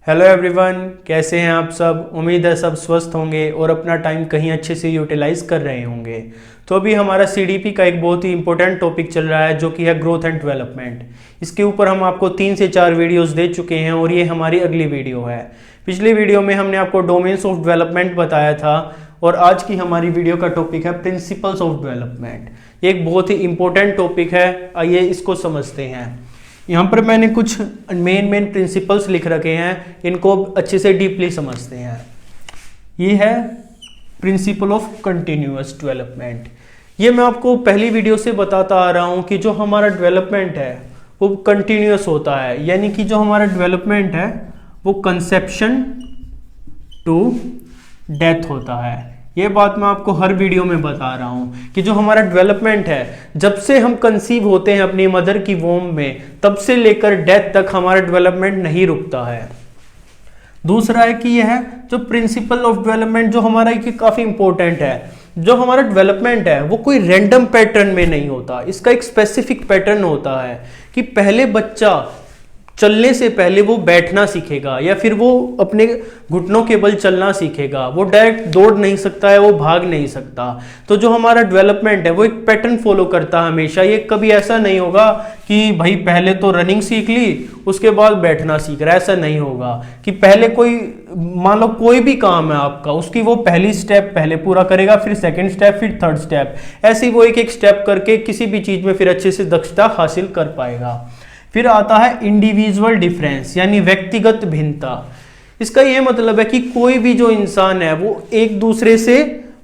Hello everyone, कैसे हैं आप सब। उम्मीद है सब स्वस्थ होंगे और अपना टाइम कहीं अच्छे से यूटिलाइज कर रहे होंगे। तो अभी हमारा सीडीपी का एक बहुत ही इंपॉर्टेंट टॉपिक चल रहा है जो कि है ग्रोथ एंड डेवलपमेंट। इसके ऊपर हम आपको 3 से 4 वीडियोस दे चुके हैं और ये हमारी अगली वीडियो है। पिछली वीडियो में हमने आपको डोमेन्स ऑफ डेवलपमेंट बताया था और आज की हमारी वीडियो का टॉपिक है प्रिंसिपल्स ऑफ डेवलपमेंट। ये एक बहुत ही इंपॉर्टेंट टॉपिक है, आइए इसको समझते हैं। यहाँ पर मैंने कुछ मेन प्रिंसिपल्स लिख रखे हैं, इनको अच्छे से डीपली समझते हैं। ये है प्रिंसिपल ऑफ कंटिन्यूअस डेवलपमेंट। ये मैं आपको पहली वीडियो से बताता आ रहा हूँ कि जो हमारा डेवलपमेंट है वो कंटिन्यूअस होता है, यानी कि जो हमारा डेवलपमेंट है वो कंसेप्शन टू डेथ होता है। ये बात मैं आपको हर वीडियो में बता रहा हूँ कि जो हमारा डेवलपमेंट है, जब से हम कंसीव होते हैं अपनी मदर की वोम में, तब से लेकर डेथ तक हमारा डेवलपमेंट नहीं रुकता है। दूसरा है कि यह है जो प्रिंसिपल ऑफ डेवलपमेंट जो हमारा काफ़ी इंपॉर्टेंट है। जो हमारा डेवलपमेंट है वो कोई रैंडम पैटर्न में नहीं होता, इसका एक स्पेसिफिक पैटर्न होता है कि पहले बच्चा चलने से पहले वो बैठना सीखेगा या फिर वो अपने घुटनों के बल चलना सीखेगा। वो डायरेक्ट दौड़ नहीं सकता है, वो भाग नहीं सकता। तो जो हमारा डेवलपमेंट है वो एक पैटर्न फॉलो करता है हमेशा। ये कभी ऐसा नहीं होगा कि भाई पहले तो रनिंग सीख ली उसके बाद बैठना सीख रहा है, ऐसा नहीं होगा कि पहले कोई मान लो कोई भी काम है आपका, उसकी वो पहली स्टेप पहले पूरा करेगा, फिर सेकंड स्टेप, फिर थर्ड स्टेप, ऐसे ही वो एक एक स्टेप करके किसी भी चीज़ में फिर अच्छे से दक्षता हासिल कर पाएगा। फिर आता है इंडिविजुअल डिफरेंस, यानी व्यक्तिगत भिन्नता। इसका ये मतलब है कि कोई भी जो इंसान है वो एक दूसरे से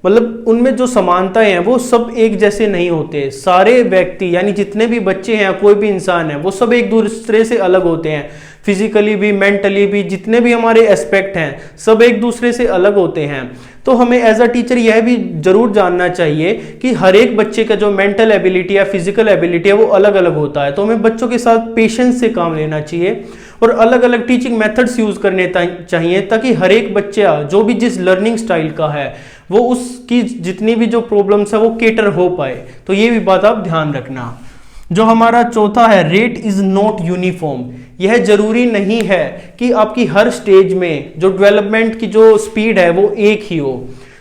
मतलब उनमें जो समानताएं हैं वो सब एक जैसे नहीं होते। सारे व्यक्ति यानी जितने भी बच्चे हैं, कोई भी इंसान है, वो सब एक दूसरे से अलग होते हैं। फिजिकली भी, मेंटली भी, जितने भी हमारे एस्पेक्ट हैं सब एक दूसरे से अलग होते हैं। तो हमें एज अ टीचर यह भी जरूर जानना चाहिए कि हर एक बच्चे का जो मेंटल एबिलिटी या फिजिकल एबिलिटी है वो अलग अलग होता है। तो हमें बच्चों के साथ पेशेंस से काम लेना चाहिए और अलग अलग टीचिंग मेथड्स यूज करने चाहिए ताकि हर एक बच्चा जो भी जिस लर्निंग स्टाइल का है वो उसकी जितनी भी जो प्रॉब्लम्स है वो केटर हो पाए। तो ये भी बात आप ध्यान रखना। जो हमारा चौथा है रेट इज नॉट यूनिफॉर्म। यह जरूरी नहीं है कि आपकी हर स्टेज में जो डेवलपमेंट की जो स्पीड है वो एक ही हो।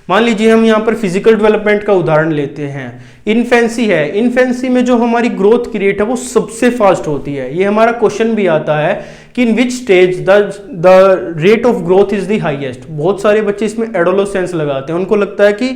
मान लीजिए हम यहाँ पर फिजिकल डेवलपमेंट का उदाहरण लेते हैं। इन्फेंसी है, इन्फेंसी में जो हमारी ग्रोथ की रेट है वो सबसे फास्ट होती है। ये हमारा क्वेश्चन भी आता है कि in which stage the rate of growth is the highest. बहुत सारे बच्चे इसमें एडोलेसेंस लगाते हैं, उनको लगता है कि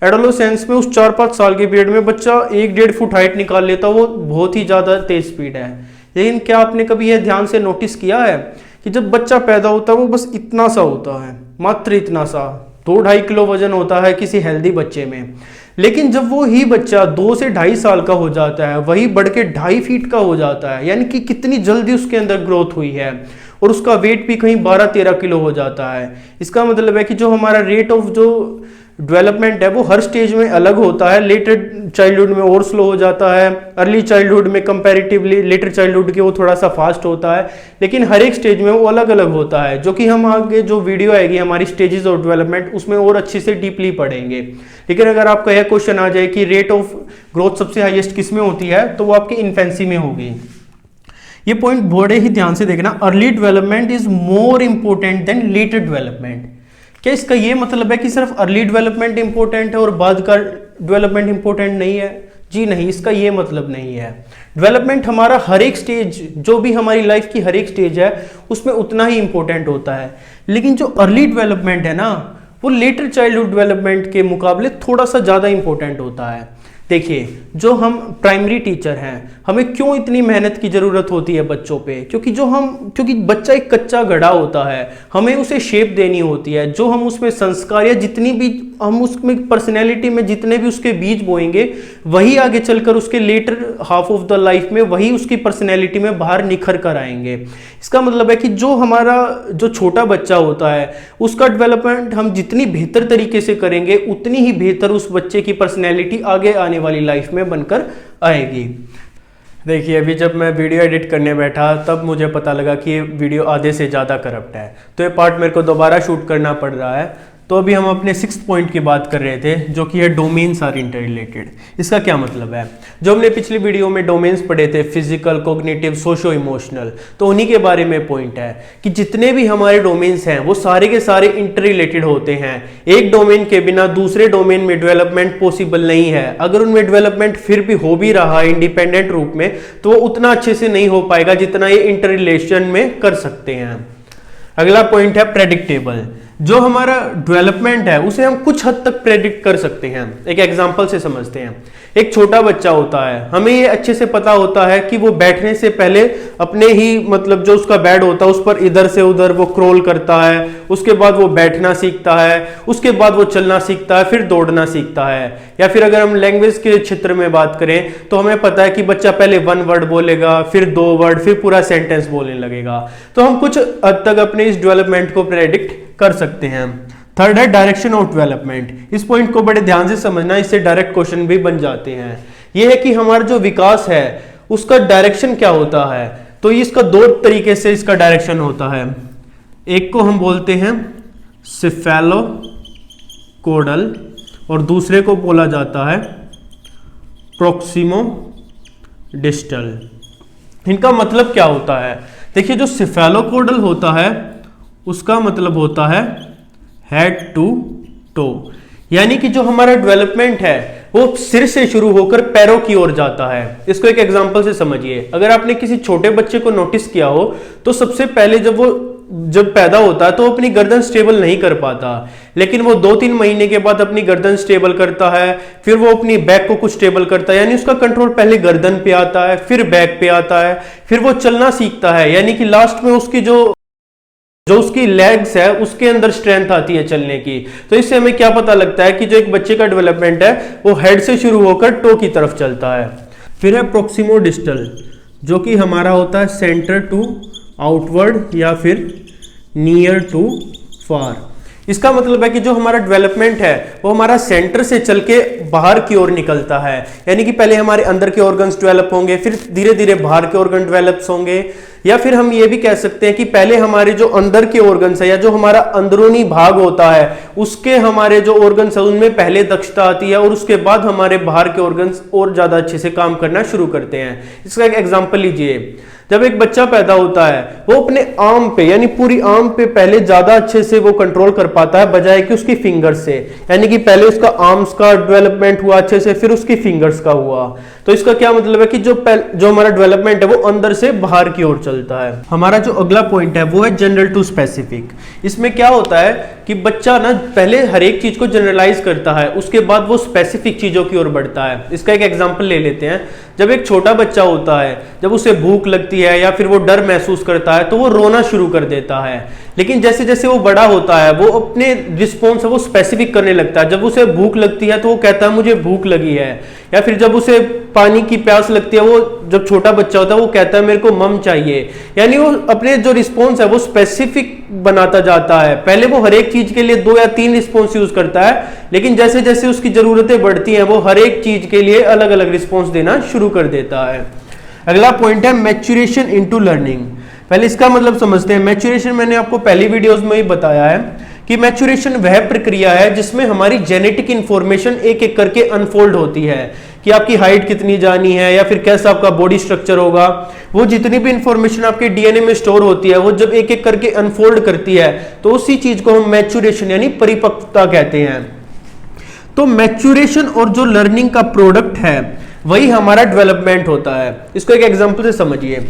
एडोलेसेंस में उस 4-5 साल के पीरियड में बच्चा 1-1.5 फुट हाइट निकाल लेता, वो बहुत ही ज़्यादा तेज स्पीड है। लेकिन क्या आपने कभी यह ध्यान से नोटिस किया है कि जब बच्चा पैदा होता है वो बस इतना सा होता है, मात्र इतना सा, 2-2.5 किलो वजन होता है किसी हेल्दी बच्चे में। लेकिन जब वो ही बच्चा 2 से 2.5 साल का हो जाता है, वही बढ़ के 2.5 फीट का हो जाता है, यानी कि कितनी जल्दी उसके अंदर ग्रोथ हुई है और उसका वेट भी कहीं 12-13 किलो हो जाता है। इसका मतलब है कि जो हमारा रेट ऑफ जो डेवलपमेंट है वो हर स्टेज में अलग होता है। लेटर चाइल्डहुड में और स्लो हो जाता है, अर्ली चाइल्डहुड में कंपैरेटिवली लेटर चाइल्डहुड के वो थोड़ा सा फास्ट होता है, लेकिन हर एक स्टेज में वो अलग अलग होता है, जो कि हम आगे जो वीडियो आएगी हमारी स्टेजेस ऑफ डेवलपमेंट उसमें और अच्छे से डीपली पढ़ेंगे। लेकिन अगर आपका यह क्वेश्चन आ जाए कि रेट ऑफ ग्रोथ सबसे हाईएस्ट किस में होती है, तो वो आपकी इन्फेंसी में होगी। ये पॉइंट बड़े ही ध्यान से देखना। Early development is more important than later development. क्या इसका ये मतलब है कि सिर्फ अर्ली डेवलपमेंट इंपॉर्टेंट है और बाद का डेवलपमेंट इंपॉर्टेंट नहीं है? जी नहीं, इसका ये मतलब नहीं है। डेवलपमेंट हमारा हर एक स्टेज, जो भी हमारी लाइफ की हर एक स्टेज है उसमें उतना ही इंपॉर्टेंट होता है। लेकिन जो अर्ली डेवलपमेंट है ना, वो लेटर चाइल्डहुड डेवलपमेंट के मुकाबले थोड़ा सा ज़्यादा इंपॉर्टेंट होता है। देखिए, जो हम प्राइमरी टीचर हैं, हमें क्यों इतनी मेहनत की ज़रूरत होती है बच्चों पे? क्योंकि बच्चा एक कच्चा घड़ा होता है, हमें उसे शेप देनी होती है। जो हम उसमें संस्कार या जितनी भी हम उसमें पर्सनैलिटी में जितने भी उसके बीज बोएंगे, वही आगे चलकर उसके later half of the life में वही उसकी पर्सनैलिटी में बाहर निखर कर आएंगे। इसका मतलब है कि जो हमारा जो छोटा बच्चा होता है उसका डेवलपमेंट हम जितनी बेहतर तरीके से करेंगे, उतनी ही बेहतर उस बच्चे की पर्सनैलिटी आगे आने वाली लाइफ में बनकर आएगी। देखिए, अभी जब मैं वीडियो एडिट करने बैठा तब मुझे पता लगा कि ये वीडियो आधे से ज़्यादा करप्ट है, तो ये पार्ट मेरे को दोबारा शूट करना पड़ रहा है। तो अभी हम अपने 6th पॉइंट की बात कर रहे थे जो कि है डोमेन्स आर इंटर रिलेटेड। इसका क्या मतलब है? जो हमने पिछली वीडियो में डोमेन्स पढ़े थे, फिजिकल, कॉग्निटिव, सोशो इमोशनल, तो उन्हीं के बारे में पॉइंट है कि जितने भी हमारे डोमेन्स हैं वो सारे के सारे इंटर रिलेटेड होते हैं। एक डोमेन के बिना दूसरे डोमेन में डेवलपमेंट पॉसिबल नहीं है। अगर उनमें डेवलपमेंट फिर भी हो भी रहा है इंडिपेंडेंट रूप में, तो वो उतना अच्छे से नहीं हो पाएगा जितना ये इंटर रिलेशन में कर सकते हैं। अगला पॉइंट है प्रेडिक्टेबल। जो हमारा डेवलपमेंट है उसे हम कुछ हद तक प्रेडिक्ट कर सकते हैं। एक एग्जांपल से समझते हैं। एक छोटा बच्चा होता है, हमें ये अच्छे से पता होता है कि वो बैठने से पहले अपने ही मतलब जो उसका बेड होता है उस पर इधर से उधर वो क्रोल करता है, उसके बाद वो बैठना सीखता है, उसके बाद वो चलना सीखता है, फिर दौड़ना सीखता है। या फिर अगर हम लैंग्वेज के क्षेत्र में बात करें तो हमें पता है कि बच्चा पहले 1 वर्ड बोलेगा, फिर 2 वर्ड, फिर पूरा सेंटेंस बोलने लगेगा। तो हम कुछ हद तक अपने इस डेवलपमेंट को प्रेडिक्ट कर सकते हैं। थर्ड है डायरेक्शन ऑफ डेवलपमेंट। इस पॉइंट को बड़े ध्यान से समझना, इससे डायरेक्ट क्वेश्चन भी बन जाते हैं। यह है कि हमारा जो विकास है उसका डायरेक्शन क्या होता है। तो इसका 2 तरीके से इसका डायरेक्शन होता है। एक को हम बोलते हैं सिफेलो कोडल और दूसरे को बोला जाता है प्रोक्सिमो डिस्टल। इनका मतलब क्या होता है? देखिए, जो सिफेलो कोडल होता है उसका मतलब होता है हेड टू टो, यानी कि जो हमारा डेवलपमेंट है वो सिर से शुरू होकर पैरों की ओर जाता है। इसको एक एग्जांपल से समझिए। अगर आपने किसी छोटे बच्चे को नोटिस किया हो तो सबसे पहले जब पैदा होता है तो वो अपनी गर्दन स्टेबल नहीं कर पाता, लेकिन वो 2-3 महीने के बाद अपनी गर्दन स्टेबल करता है, फिर वो अपनी बैक को कुछ स्टेबल करता है, यानी उसका कंट्रोल पहले गर्दन पे आता है, फिर बैक पे आता है, फिर वो चलना सीखता है, यानी कि लास्ट में उसकी जो उसकी लेग्स है उसके अंदर स्ट्रेंथ आती है चलने की। तो इससे हमें क्या पता लगता है कि जो एक बच्चे का डेवलपमेंट है वो हेड से शुरू होकर टो की तरफ चलता है। फिर है प्रोक्सिमो डिस्टल, जो कि हमारा होता है सेंटर टू आउटवर्ड या फिर नियर टू फार। इसका मतलब है कि जो हमारा डेवलपमेंट है वो हमारा सेंटर से चल के बाहर की ओर निकलता है, यानी कि पहले हमारे अंदर के ऑर्गन्स डेवलप होंगे, फिर धीरे धीरे बाहर के ऑर्गन डेवलप होंगे। या फिर हम ये भी कह सकते हैं कि पहले हमारे जो अंदर के ऑर्गन्स है या जो हमारा अंदरूनी भाग होता है उसके हमारे जो ऑर्गन्स है उनमें पहले दक्षता आती है और उसके बाद हमारे बाहर के ऑर्गन्स और ज्यादा अच्छे से काम करना शुरू करते हैं। इसका एक एग्जांपल लीजिए। जब एक बच्चा पैदा होता है वो अपने आर्म पे यानी पूरी आर्म पे पहले ज्यादा अच्छे से वो कंट्रोल कर पाता है बजाय कि उसकी फिंगर्स से, यानी कि पहले उसका आर्म्स का डेवलपमेंट हुआ अच्छे से, फिर उसकी फिंगर्स का हुआ। तो इसका क्या मतलब है कि जो हमारा डेवलपमेंट है वो अंदर से बाहर की ओर चलता है। हमारा जो अगला पॉइंट है वो है जनरल टू स्पेसिफिक। इसमें क्या होता है कि बच्चा ना पहले हर एक चीज को जनरलाइज करता है, उसके बाद वो स्पेसिफिक चीजों की ओर बढ़ता है। इसका एक एग्जांपल ले लेते हैं। जब एक छोटा बच्चा होता है, जब उसे भूख लगती है या फिर वो डर महसूस करता है तो वो रोना शुरू कर देता है, लेकिन जैसे जैसे वो बड़ा होता है वो अपने रिस्पॉन्स है वो स्पेसिफिक करने लगता है। जब उसे भूख लगती है तो वो कहता है मुझे भूख लगी है, या फिर जब उसे पानी की प्यास लगती है, वो जब छोटा बच्चा होता है वो कहता है मेरे को मम चाहिए, यानी वो अपने जो रिस्पॉन्स है वो स्पेसिफिक बनाता जाता है। पहले वो हर एक चीज के लिए 2 या 3 रिस्पॉन्स यूज करता है, लेकिन जैसे जैसे उसकी जरूरतें बढ़ती हैं वो हर एक चीज के लिए अलग अलग रिस्पॉन्स देना शुरू कर देता है। अगला पॉइंट है मैच्योरेशन इनटू लर्निंग। पहले इसका मतलब समझते हैं। मैच्योरेशन मैंने आपको पहली वीडियोस में ही बताया है कि मैच्योरेशन वह प्रक्रिया है जिसमें हमारी जेनेटिक इंफॉर्मेशन एक एक करके अनफोल्ड होती है कि आपकी हाइट कितनी जानी है या फिर कैसा आपका बॉडी स्ट्रक्चर होगा। वो जितनी भी इंफॉर्मेशन आपके डीएनए में स्टोर होती है वो जब एक एक करके अनफोल्ड करती है तो उसी चीज को हम मैच्योरेशन यानी परिपक्वता कहते हैं। तो मैच्योरेशन और जो लर्निंग का प्रोडक्ट है वही हमारा डेवलपमेंट होता है। इसको एक एग्जांपल से समझिए।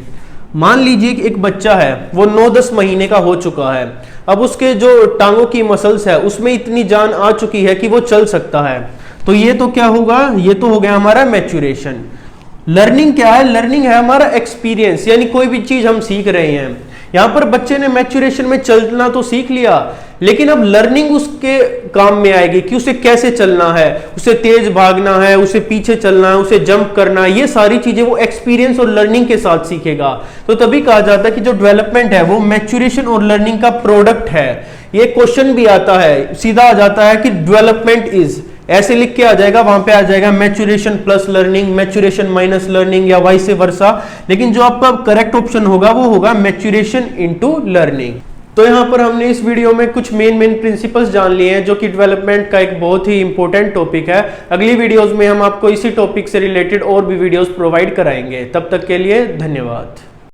मान लीजिए कि एक बच्चा है वो 9-10 महीने का हो चुका है। अब उसके जो टांगों की मसल्स है उसमें इतनी जान आ चुकी है कि वो चल सकता है। तो ये तो क्या होगा, ये तो हो गया हमारा मैच्योरेशन। लर्निंग क्या है? लर्निंग है हमारा एक्सपीरियंस, यानी कोई भी चीज हम सीख रहे हैं। यहां पर बच्चे ने मैच्योरेशन में चलना तो सीख लिया, लेकिन अब लर्निंग उसके काम में आएगी कि उसे कैसे चलना है, उसे तेज भागना है, उसे पीछे चलना है, उसे जंप करना है। ये सारी चीजें वो एक्सपीरियंस और लर्निंग के साथ सीखेगा। तो तभी कहा जाता है कि जो डेवलपमेंट है वो मैच्योरेशन और लर्निंग का प्रोडक्ट है। ये क्वेश्चन भी आता है, सीधा आ जाता है कि डेवलपमेंट इज, ऐसे लिख के आ जाएगा, वहां पे आ जाएगा maturation plus learning, maturation minus learning या वाइस वर्सा। लेकिन जो आपका करेक्ट ऑप्शन होगा वो होगा मैच्योरेशन इनटू लर्निंग। तो यहाँ पर हमने इस वीडियो में कुछ मेन प्रिंसिपल्स जान लिए हैं जो कि डेवलपमेंट का एक बहुत ही इंपॉर्टेंट टॉपिक है। अगली वीडियोस में हम आपको इसी टॉपिक से रिलेटेड और भी वीडियोस प्रोवाइड कराएंगे। तब तक के लिए धन्यवाद।